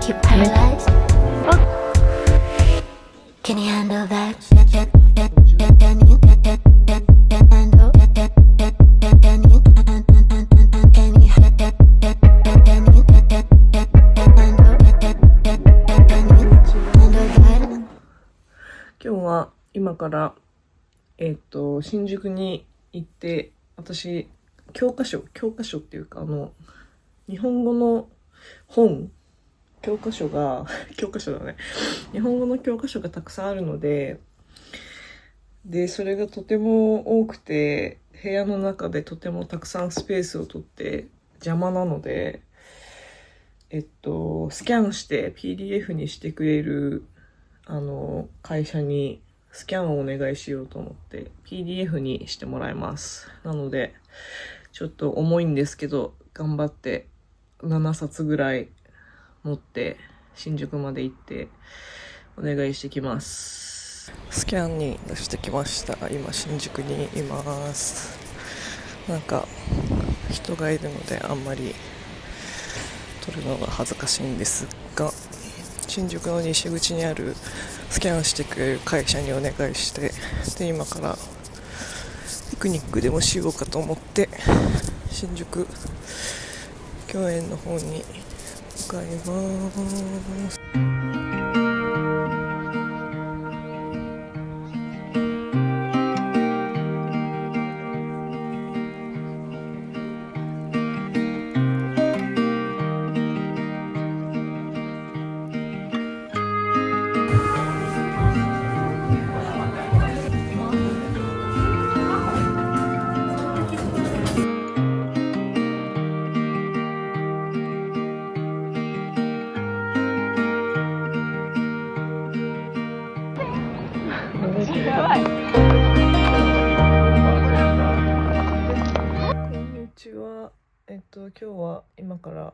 you paralyzed? Can you handle that? Can you handle?今日は今から新宿に行って、私教科書っていうか日本語の本教科書だね。日本語の教科書がたくさんあるので、それがとても多くて、部屋の中でとてもたくさんスペースを取って邪魔なので、スキャンして PDF にしてくれる会社にスキャンをお願いしようと思って PDF にしてもらいます。なのでちょっと重いんですけど、頑張って7冊ぐらい持って新宿まで行ってお願いしてきます。スキャンに出してきました。今新宿にいます。なんか人がいるのであんまり撮るのが恥ずかしいんですが、新宿の西口にあるスキャンしてくれる会社にお願いして、で今からピクニックでもしようかと思って新宿御苑の方に向かいます。今日は今から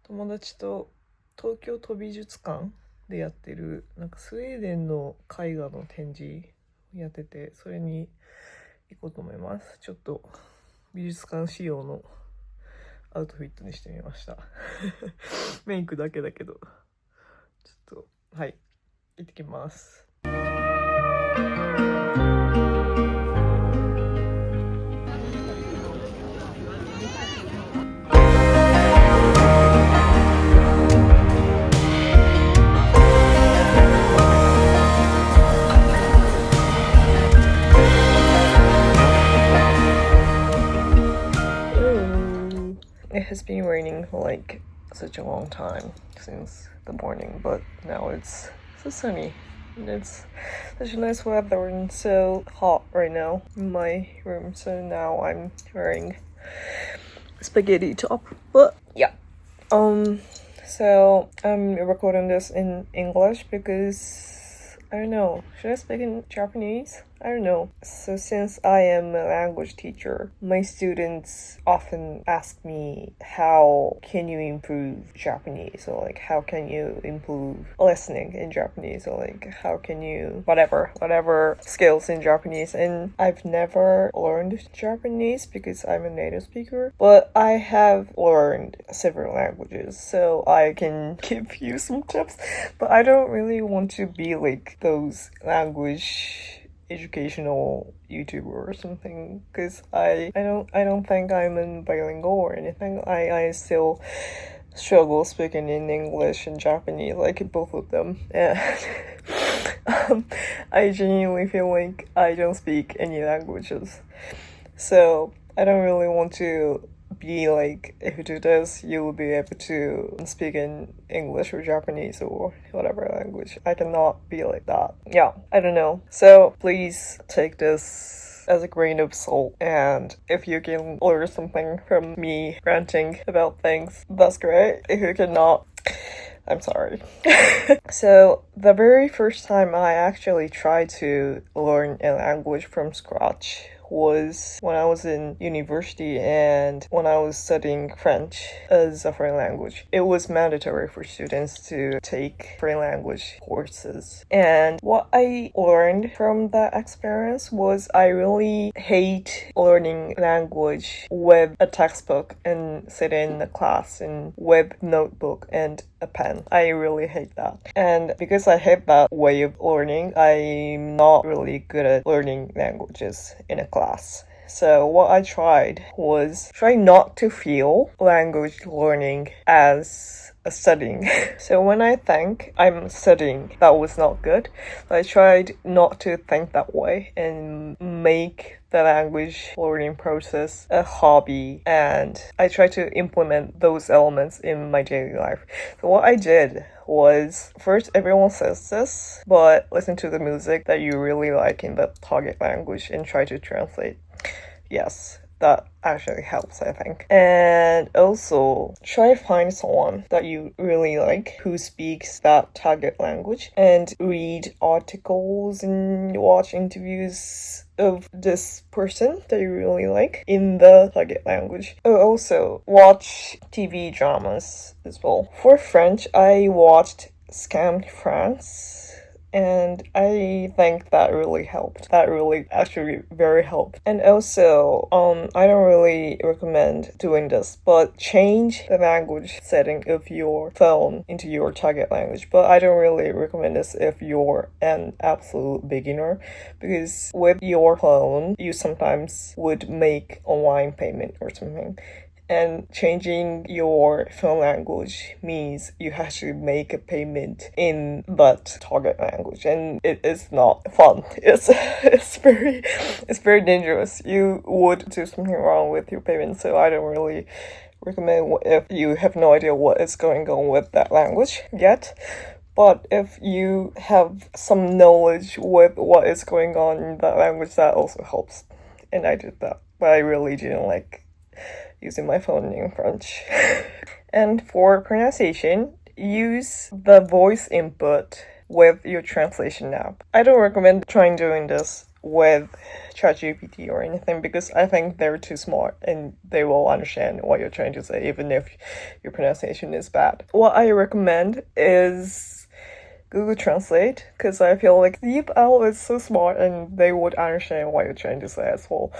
友達と東京都美術館でやってるなんかスウェーデンの絵画の展示をやってて、それに行こうと思います。ちょっと美術館仕様のアウトフィットにしてみましたメイクだけだけど、ちょっとはい行ってきます。It has been raining for like such a long time since the morning, but now it's so sunny and it's such a nice weather and so hot right now in my room. So now I'm wearing spaghetti top, but yeah. So I'm recording this in English because I don't know, should I speak in Japanese? I don't know. So since I am a language teacher, my students often ask me, how can you improve Japanese? Or like, how can you improve listening in Japanese? Or like, how can you, whatever skills in Japanese. And I've never learned Japanese because I'm a native speaker, but I have learned several languages, so I can give you some tips. But I don't really want to be like those language educational YouTuber or something, because I don't think I'm a bilingual or anything. I still struggle speaking in English and Japanese, like both of them, and I genuinely feel like I don't speak any languages, so I don't really want to be like, if you do this, you will be able to speak in English or Japanese or whatever language. I cannot be like that. Yeah, I don't know. So please take this as a grain of salt, and if you can learn something from me ranting about things, that's great. If you cannot, I'm sorry. So the very first time I actually tried to learn a language from scratch was when I was in university and when I was studying French as a foreign language. It was mandatory for students to take foreign language courses. And what I learned from that experience was I really hate learning language with a textbook and sitting in the class and with notebook and a pen. I really hate that. And because I hate that way of learning, I'm not really good at learning languages in a class. So what I tried was try not to feel language learning as a studying. So when I think I'm studying, that was not good. I tried not to think that way and make the language learning process a hobby, and I try to implement those elements in my daily life. So what I did was, first, everyone says this, but listen to the music that you really like in the target language and try to translate. Yes, that actually helps, I think. And also, try to find someone that you really like who speaks that target language and read articles and watch interviews of this person that you really like in the target language. Also, watch TV dramas as well. For French, I watched Scammed France. And I think that really helped. That really actually very helped. And also, I don't really recommend doing this, but change the language setting of your phone into your target language. But I don't really recommend this if you're an absolute beginner, because with your phone, you sometimes would make online payment or something. And changing your phone language means you have to make a payment in that target language, and it is not fun. It's very dangerous. You would do something wrong with your payment, so I don't really recommend if you have no idea what is going on with that language yet. But if you have some knowledge with what is going on in that language, that also helps. And I did that, but I really didn't like using my phone in French. And for pronunciation, use the voice input with your translation app. I don't recommend trying doing this with ChatGPT or anything, because I think they're too smart and they will understand what you're trying to say even if your pronunciation is bad. What I recommend is Google Translate, because I feel like the owl is so smart and they would understand what you're trying to say as well.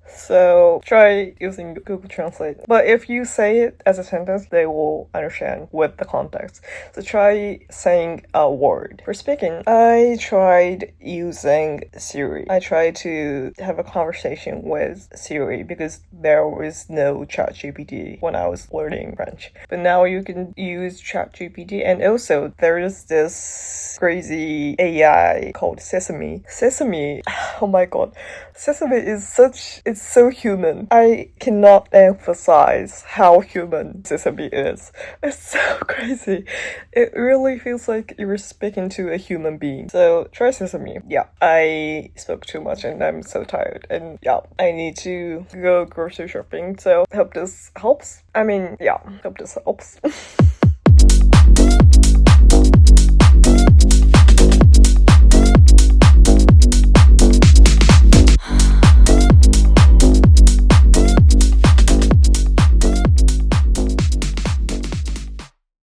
So try using Google Translate. But if you say it as a sentence, they will understand with the context. So try saying a word. For speaking, I tried using Siri. I tried to have a conversation with Siri because there was no ChatGPT when I was learning French. But now you can use ChatGPT, and also there is this crazy AI called Sesame. Sesame, oh my god. Sesame is it's so human. I cannot emphasize how human Sesame is. It's so crazy. It really feels like you're speaking to a human being. So try Sesame. Yeah, I spoke too much and I'm so tired. And yeah, I need to go grocery shopping. So hope this helps. Hope this helps.